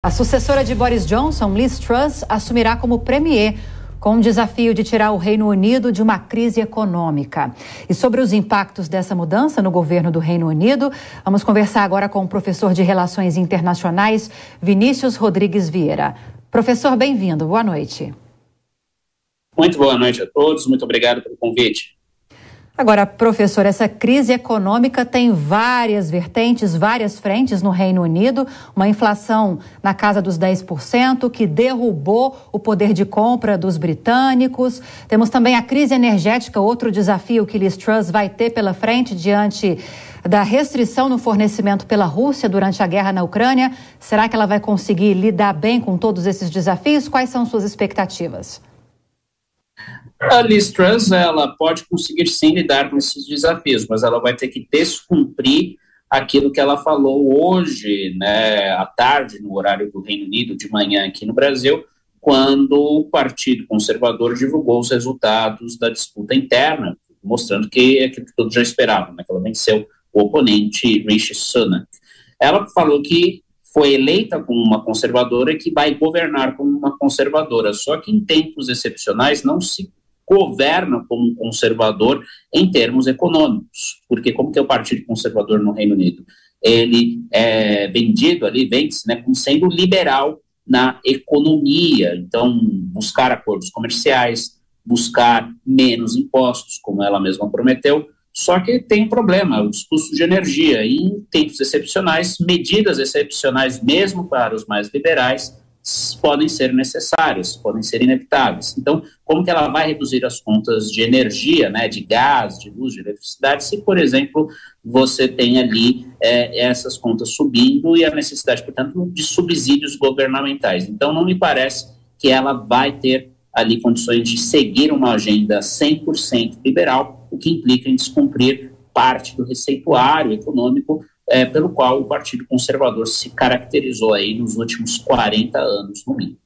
A sucessora de Boris Johnson, Liz Truss, assumirá como premier, com o desafio de tirar o Reino Unido de uma crise econômica. E sobre os impactos dessa mudança no governo do Reino Unido, vamos conversar agora com o professor de Relações Internacionais, Vinícius Rodrigues Vieira. Professor, bem-vindo. Boa noite. Muito boa noite a todos. Muito obrigado pelo convite. Agora, professor, essa crise econômica tem várias vertentes, várias frentes no Reino Unido. Uma inflação na casa dos 10%, que derrubou o poder de compra dos britânicos. Temos também a crise energética, outro desafio que Liz Truss vai ter pela frente diante da restrição no fornecimento pela Rússia durante a guerra na Ucrânia. Será que ela vai conseguir lidar bem com todos esses desafios? Quais são suas expectativas? A Liz Truss, ela pode conseguir sim lidar com esses desafios, mas ela vai ter que descumprir aquilo que ela falou hoje, né, à tarde, no horário do Reino Unido, de manhã aqui no Brasil, quando o Partido Conservador divulgou os resultados da disputa interna, mostrando que é aquilo que todos já esperavam, né, que ela venceu o oponente Rishi Sunak. Ela falou que foi eleita como uma conservadora e que vai governar como uma conservadora, só que em tempos excepcionais não se governa como um conservador em termos econômicos, porque como que é o Partido Conservador no Reino Unido? Ele é vendido ali, vende-se, né, como sendo liberal na economia, então buscar acordos comerciais, buscar menos impostos, como ela mesma prometeu, só que tem um problema, os custos de energia, e em tempos excepcionais, medidas excepcionais mesmo para os mais liberais, podem ser necessárias, podem ser inevitáveis. Então, como que ela vai reduzir as contas de energia, né, de gás, de luz, de eletricidade, se, por exemplo, você tem ali essas contas subindo e a necessidade, portanto, de subsídios governamentais. Então, não me parece que ela vai ter ali condições de seguir uma agenda 100% liberal, o que implica em descumprir parte do receituário econômico pelo qual o Partido Conservador se caracterizou aí nos últimos 40 anos, no mínimo.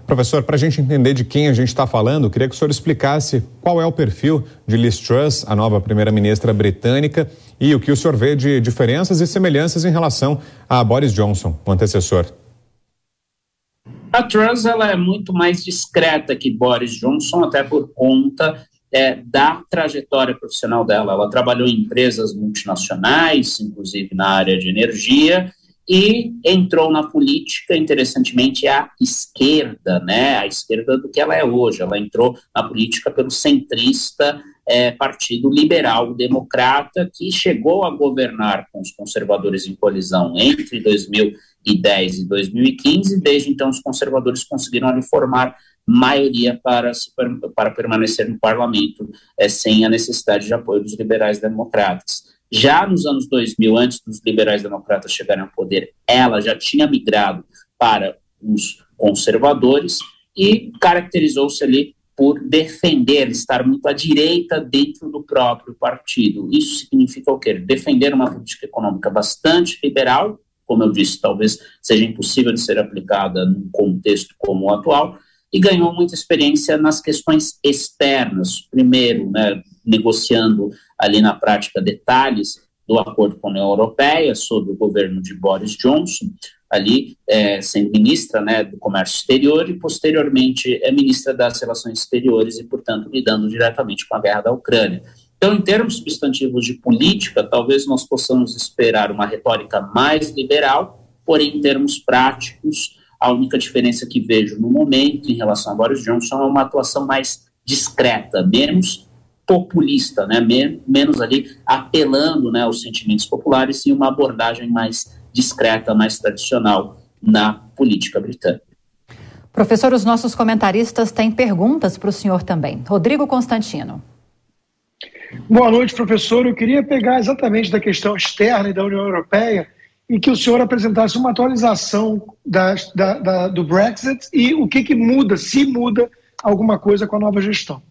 Professor, para a gente entender de quem a gente está falando, queria que o senhor explicasse qual é o perfil de Liz Truss, a nova primeira-ministra britânica, e o que o senhor vê de diferenças e semelhanças em relação a Boris Johnson, o antecessor. A Truss, ela é muito mais discreta que Boris Johnson, até por conta da trajetória profissional dela. Ela trabalhou em empresas multinacionais, inclusive na área de energia, e entrou na política, interessantemente, à esquerda, né? À esquerda do que ela é hoje. Ela entrou na política pelo centrista Partido Liberal Democrata, que chegou a governar com os conservadores em colisão entre 2010 e 2015. Desde então, os conservadores conseguiram ali formar maioria para permanecer no parlamento sem a necessidade de apoio dos liberais democratas. Já nos anos 2000, antes dos liberais democratas chegarem ao poder, ela já tinha migrado para os conservadores e caracterizou-se ali por defender, estar muito à direita dentro do próprio partido. Isso significa o quê? Defender uma política econômica bastante liberal, como eu disse, talvez seja impossível de ser aplicada num contexto como o atual, e ganhou muita experiência nas questões externas. Primeiro, né, negociando ali na prática detalhes do acordo com a União Europeia sobre o governo de Boris Johnson, ali sendo ministra, né, do Comércio Exterior e, posteriormente, ministra das Relações Exteriores e, portanto, lidando diretamente com a guerra da Ucrânia. Então, em termos substantivos de política, talvez nós possamos esperar uma retórica mais liberal, porém, em termos práticos, a única diferença que vejo no momento em relação a Boris Johnson é uma atuação mais discreta, menos populista, né? Menos ali apelando, né, aos sentimentos populares, e uma abordagem mais discreta, mais tradicional na política britânica. Professor, os nossos comentaristas têm perguntas para o senhor também. Rodrigo Constantino. Boa noite, professor. Eu queria pegar exatamente da questão externa e da União Europeia e que o senhor apresentasse uma atualização do Brexit e o que muda, se muda alguma coisa com a nova gestão.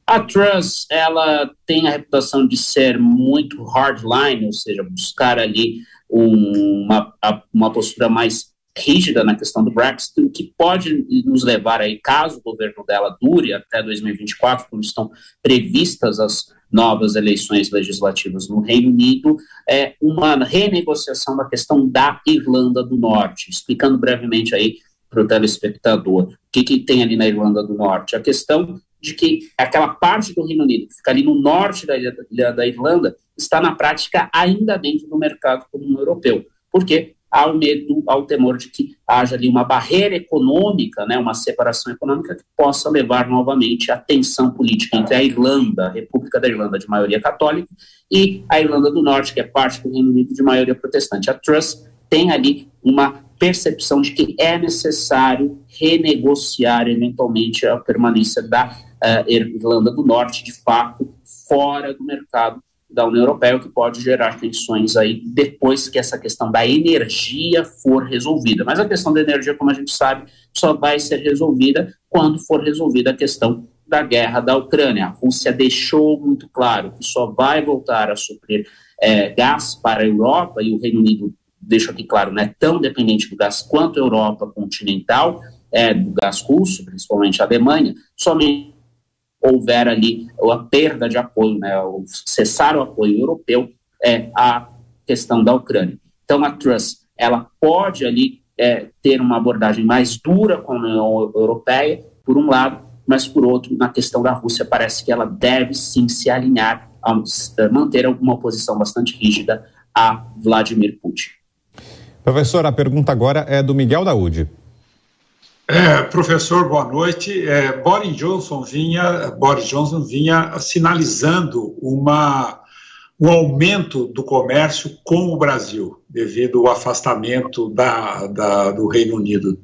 A Truss, ela tem a reputação de ser muito hardline, ou seja, buscar ali uma postura mais rígida na questão do Brexit, o que pode nos levar aí, caso o governo dela dure até 2024, como estão previstas as novas eleições legislativas no Reino Unido, uma renegociação da questão da Irlanda do Norte. Explicando brevemente aí para o telespectador o que tem ali na Irlanda do Norte. A questão de que aquela parte do Reino Unido que fica ali no norte da Irlanda está na prática ainda dentro do mercado comum europeu. Por quê? Há o medo, há o temor de que haja ali uma barreira econômica, né, uma separação econômica que possa levar novamente à tensão política entre a Irlanda, a República da Irlanda de maioria católica, e a Irlanda do Norte, que é parte do Reino Unido de maioria protestante. A Truss tem ali uma percepção de que é necessário renegociar eventualmente a permanência da Irlanda do Norte, de fato, fora do mercado da União Europeia, o que pode gerar tensões aí depois que essa questão da energia for resolvida. Mas a questão da energia, como a gente sabe, só vai ser resolvida quando for resolvida a questão da guerra da Ucrânia. A Rússia deixou muito claro que só vai voltar a suprir gás para a Europa, e o Reino Unido, deixa aqui claro, não é tão dependente do gás quanto a Europa continental, do gás russo, principalmente a Alemanha, somente houver ali a perda de apoio, né, o cessar o apoio europeu, à questão da Ucrânia. Então, a Truss, ela pode ali ter uma abordagem mais dura com a União Europeia, por um lado, mas, por outro, na questão da Rússia, parece que ela deve, sim, se alinhar, manter uma posição bastante rígida a Vladimir Putin. Professor, a pergunta agora é do Miguel Daúde. Professor, boa noite. Boris Johnson vinha sinalizando um aumento do comércio com o Brasil, devido ao afastamento do Reino Unido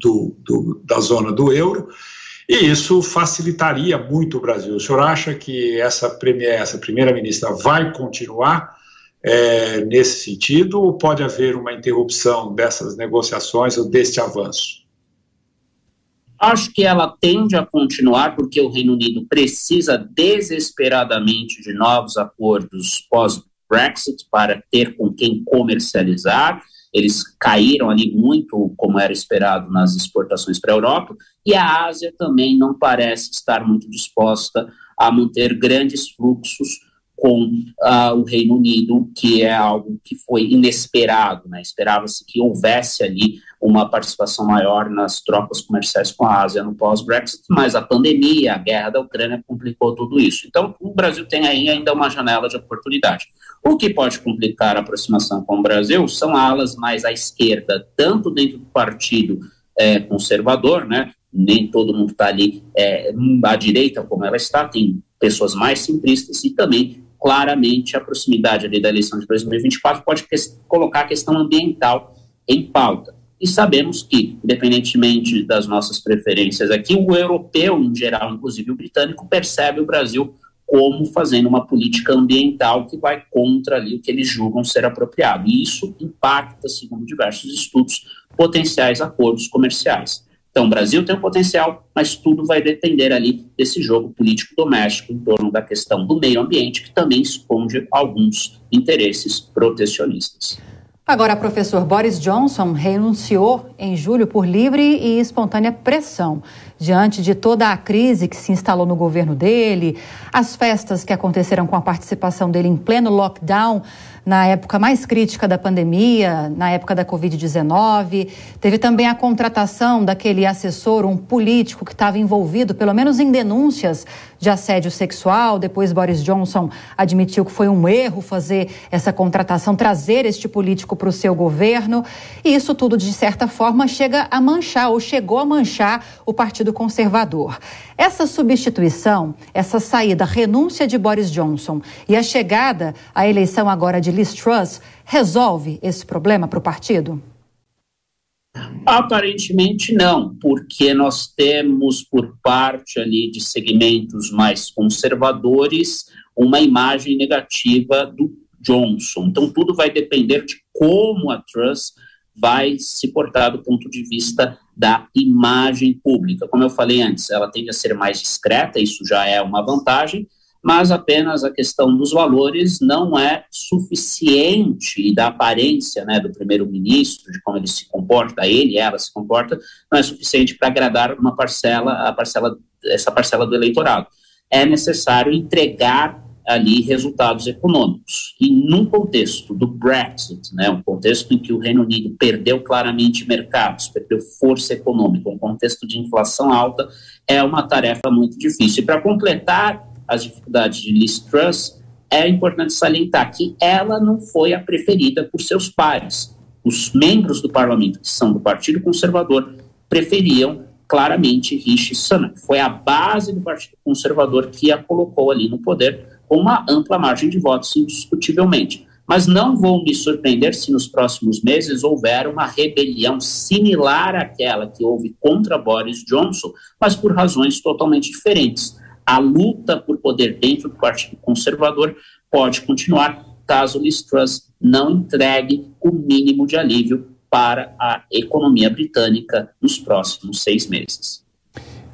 da zona do euro, e isso facilitaria muito o Brasil. O senhor acha que essa primeira-ministra vai continuar nesse sentido, ou pode haver uma interrupção dessas negociações ou deste avanço? Acho que ela tende a continuar, porque o Reino Unido precisa desesperadamente de novos acordos pós-Brexit para ter com quem comercializar. Eles caíram ali muito, como era esperado, nas exportações para a Europa, e a Ásia também não parece estar muito disposta a manter grandes fluxos com o Reino Unido, que é algo que foi inesperado, né? Esperava-se que houvesse ali uma participação maior nas trocas comerciais com a Ásia no pós-Brexit, mas a pandemia, a guerra da Ucrânia complicou tudo isso. Então, o Brasil tem aí ainda uma janela de oportunidade. O que pode complicar a aproximação com o Brasil são alas mais à esquerda, tanto dentro do partido conservador, né? Nem todo mundo está ali à direita como ela está, tem pessoas mais simplistas, e também claramente a proximidade ali da eleição de 2024 pode colocar a questão ambiental em pauta. E sabemos que, independentemente das nossas preferências aqui, o europeu, em geral, inclusive o britânico, percebe o Brasil como fazendo uma política ambiental que vai contra ali o que eles julgam ser apropriado. E isso impacta, segundo diversos estudos, potenciais acordos comerciais. Então, o Brasil tem um potencial, mas tudo vai depender ali desse jogo político doméstico em torno da questão do meio ambiente, que também esconde alguns interesses protecionistas. Agora, professor, Boris Johnson renunciou em julho por livre e espontânea pressão. Diante de toda a crise que se instalou no governo dele, as festas que aconteceram com a participação dele em pleno lockdown, na época mais crítica da pandemia, na época da Covid-19. Teve também a contratação daquele assessor, um político que estava envolvido, pelo menos em denúncias de assédio sexual. Depois Boris Johnson admitiu que foi um erro fazer essa contratação, trazer este político para o seu governo. E isso tudo, de certa forma, chega a manchar, ou chegou a manchar, o Partido Conservador. Essa substituição, essa saída, a renúncia de Boris Johnson e a chegada à eleição agora de Liz Truss, resolve esse problema para o partido? Aparentemente não, porque nós temos por parte ali de segmentos mais conservadores uma imagem negativa do Johnson. Então tudo vai depender de como a Truss vai se portar do ponto de vista da imagem pública. Como eu falei antes, ela tende a ser mais discreta, isso já é uma vantagem, mas apenas a questão dos valores não é suficiente, e da aparência, né, do primeiro-ministro, de como ele se comporta, ela se comporta, não é suficiente para agradar essa parcela do eleitorado. É necessário entregar ali resultados econômicos. E num contexto do Brexit, né, um contexto em que o Reino Unido perdeu claramente mercados, perdeu força econômica, um contexto de inflação alta, é uma tarefa muito difícil. E para completar as dificuldades de Liz Truss, é importante salientar que ela não foi a preferida por seus pares. Os membros do parlamento, que são do Partido Conservador, preferiam claramente Rishi Sunak. Foi a base do Partido Conservador que a colocou ali no poder, com uma ampla margem de votos, indiscutivelmente. Mas não vou me surpreender se nos próximos meses houver uma rebelião similar àquela que houve contra Boris Johnson, mas por razões totalmente diferentes. A luta por poder dentro do Partido Conservador pode continuar caso Liz Truss não entregue o mínimo de alívio para a economia britânica nos próximos 6 meses.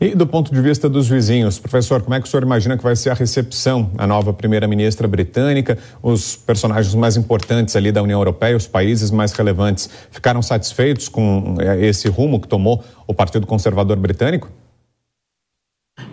E do ponto de vista dos vizinhos, professor, como é que o senhor imagina que vai ser a recepção à nova primeira-ministra britânica? Os personagens mais importantes ali da União Europeia, os países mais relevantes, ficaram satisfeitos com esse rumo que tomou o Partido Conservador britânico?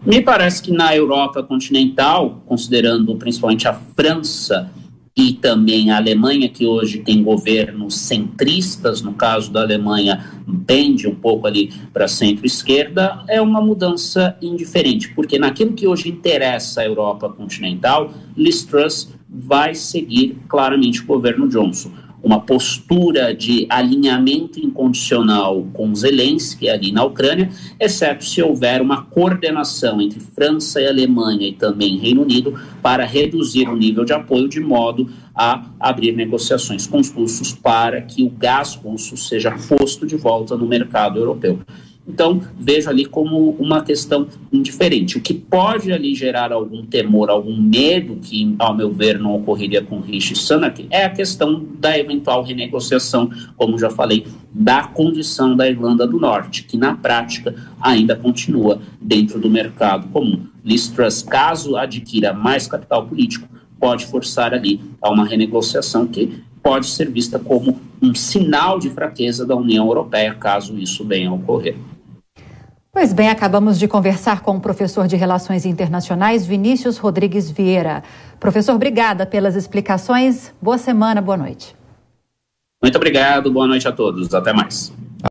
Me parece que na Europa continental, considerando principalmente a França e também a Alemanha, que hoje tem governos centristas, no caso da Alemanha, pende um pouco ali para centro-esquerda, é uma mudança indiferente, porque naquilo que hoje interessa a Europa continental, Liz Truss vai seguir claramente o governo Johnson. Uma postura de alinhamento incondicional com Zelensky ali na Ucrânia, exceto se houver uma coordenação entre França e Alemanha e também Reino Unido para reduzir o nível de apoio de modo a abrir negociações com os russos para que o gás russo seja posto de volta no mercado europeu. Então, vejo ali como uma questão indiferente. O que pode ali gerar algum temor, algum medo, que, ao meu ver, não ocorreria com Rishi Sunak, é a questão da eventual renegociação, como já falei, da condição da Irlanda do Norte, que, na prática, ainda continua dentro do mercado comum. Liz Truss, caso adquira mais capital político, pode forçar ali a uma renegociação que pode ser vista como um sinal de fraqueza da União Europeia, caso isso venha a ocorrer. Pois bem, acabamos de conversar com o professor de Relações Internacionais, Vinícius Rodrigues Vieira. Professor, obrigada pelas explicações. Boa semana, boa noite. Muito obrigado, boa noite a todos. Até mais.